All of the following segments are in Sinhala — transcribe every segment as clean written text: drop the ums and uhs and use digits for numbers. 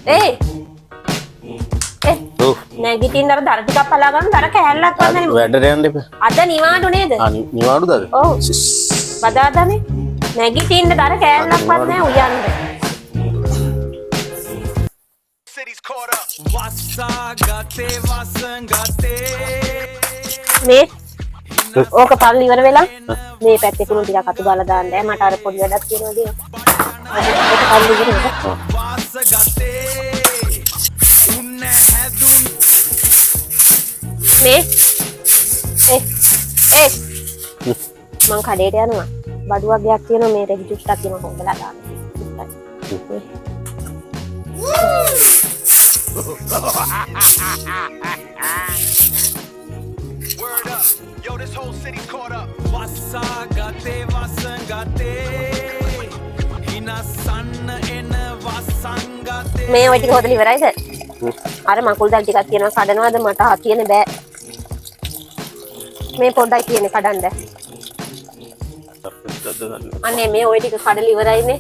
Eh. නැගිටින්න අර දර ටිකක් පලා ගන්න දර කෑල්ලක් වන්නනේ වැඩට යන්න එපා. අද නිවාඩු නේද? නිවාඩුද අද? ඔව්. බදාදානේ. නැගිටින්න දර කෑල්ලක්වත් නැහැ උයන්න. මේ ඕක පල්ලි ඉවර වෙලා මේ පැත්තේ කුණු ටිකක් අතු ගාලා දාන්න බෑ මට අර පොඩි වැඩක් තියෙනවා දින. ඒක පල්ලි ඉවර වෙලා. මේ මං කඩේට යනවා බඩුවක් ගයක් තියෙනවා මේ රෙදි චුට්ටක් තියෙනවා හොම්බලා දාන්න. Yo, this whole city's caught up. Wasagate, wasangate. Hinasanna ena wasangate. මේ ඔය ටික හොදලා ඉවරයිද? අර මකුල් දල් ටිකක් තියෙනවා කඩනවාද මට හතියන බෑ. මේ පොඩ්ඩයි තියෙන්නේ කඩන්න. අනේ මේ ඔය ටික කඩලා ඉවරයිනේ.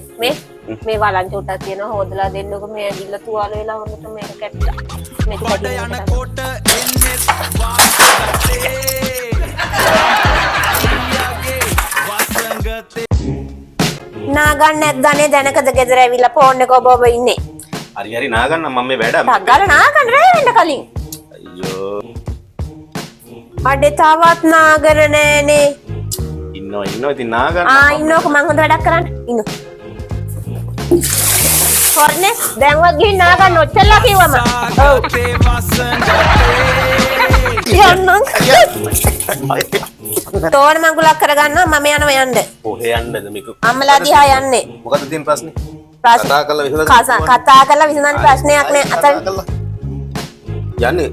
මේ වලන් චුට්ටක් තියෙනවා හොදලා දෙන්නකො මේ ඇවිල්ලා තුවාල වෙලා හොන්නට මේක කැට්ටා. මේක කඩලා යන කොට එන්නේ නාගන්න නැද්දානේ දැනකද ගෙදර ඇවිල්ලා ෆෝන් එක ඔබ ඉන්නේ. හරි නාගන්න මම මේ වැඩ. ටග්ගල නාගන්න රෑ වෙන්න කලින්. අයියෝ. අඩේ තවත් නාගර නෑනේ. ඉන්නවා ඉතින් නාගන්න. ඉන්නකො මං හොඳ වැඩක් කරන්න. ඉන්න. හොරනේ දැන්වත් ගිහින් නාගන්න ඔච්චරලා කිව්වම. ඔව්. යන්නම්. තෝරන මඟුලක් කරගන්නවා මම යනවා යන්න. කොහේ යන්නද මේක? අම්මලා දිහා යන්නේ. මොකද තියෙන ප්‍රශ්නේ? කතා කරලා විසඳන්න ප්‍රශ්නයක් නෑ අතන. යන්නේ.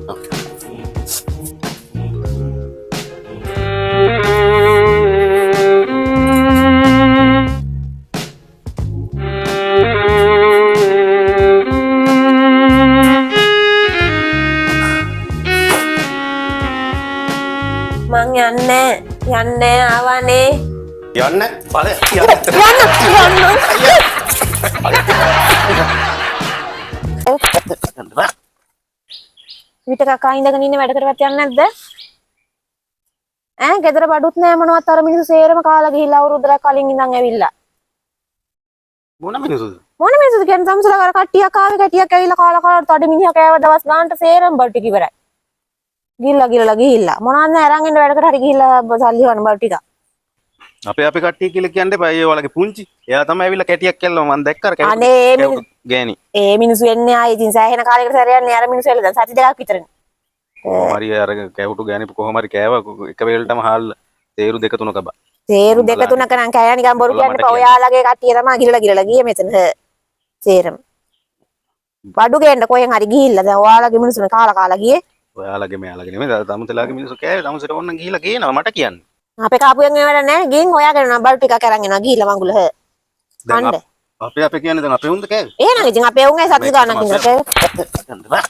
මං යන්නේ ආවනේ. යන්න ඵල විත කකා ඉඳගෙන ඉන්නේ වැඩ කරවත් යන්නේ නැද්ද? ගෙදර බඩුත් නෑ මොනවත් අර මිනිස්සු සේරම කාලා ගිහිල්ලා අවුරුද්දක් කලින් ඉඳන් ඇවිල්ලා. මොන මිනිස්සුද? මොන මිනිස්සුද කියන්නේ සම්සලා කර කට්ටියක් ආවේ කට්ටියක් ඇවිල්ලා කාලා තඩ මිනිහා කෑව දවස් ගානට සේරම බඩු ටික ඉවරයි. ගිහිල්ලා මොනවද අරන් එන්න වැඩ කර හරි ගිහිල්ලා සල්ලි හොයන බඩු ටික. අපේ කට්ටිය කියලා කියන්න එපා. ඒ වලගේ පුංචි. එයා තමයි ඇවිල්ලා කැටියක් කැල්ලම මම දැක්කර කැටි. අනේ ගෑණි. ඒ මිනිස්සු එන්නේ ආයේ ඉතින් සෑහෙන කාලයකට සැර යන්නේ අර මිනිස්සු එළ දැන් සති දෙකක් විතරනේ. කොහොම හරි අර කැවුටු ගෑණි කොහොම හරි කෑවා එක වේලටම හාල් තේරු දෙක තුනක බා. තේරු දෙක තුනක නම් කෑවා නිකන් බොරු කියන්න එපා. ඔයාලගේ කට්ටිය තමයි ගිරලා ගියේ මෙතන. සේරම. බඩු ගේන්න කොහෙන් හරි ගිහිල්ලා දැන් ඔයාලගේ මිනිස්සුනේ කාලා ගියේ. ඔයාලගේ මෙයාලගේ නෙමෙයි තමුතලාගේ මිනිස්සු කෑවේ තමුසට ඕන්න ගිහිල්ලා ගේනවා මට කියන්නේ. අපේ කාපුවෙන් ඒවට නෑ ගිහින් හොයාගෙන යනවා බඩු ටිකක් අරන් එනවා ගිහිල්ලා මංගුල හ. දැන් අපේ කියන්නේ දැන් අපේ උන්ද කෑවේ. එහෙනම් ඉතින් අපේ උන් ඒ සති ගානක් ඉඳලා කෑවේ.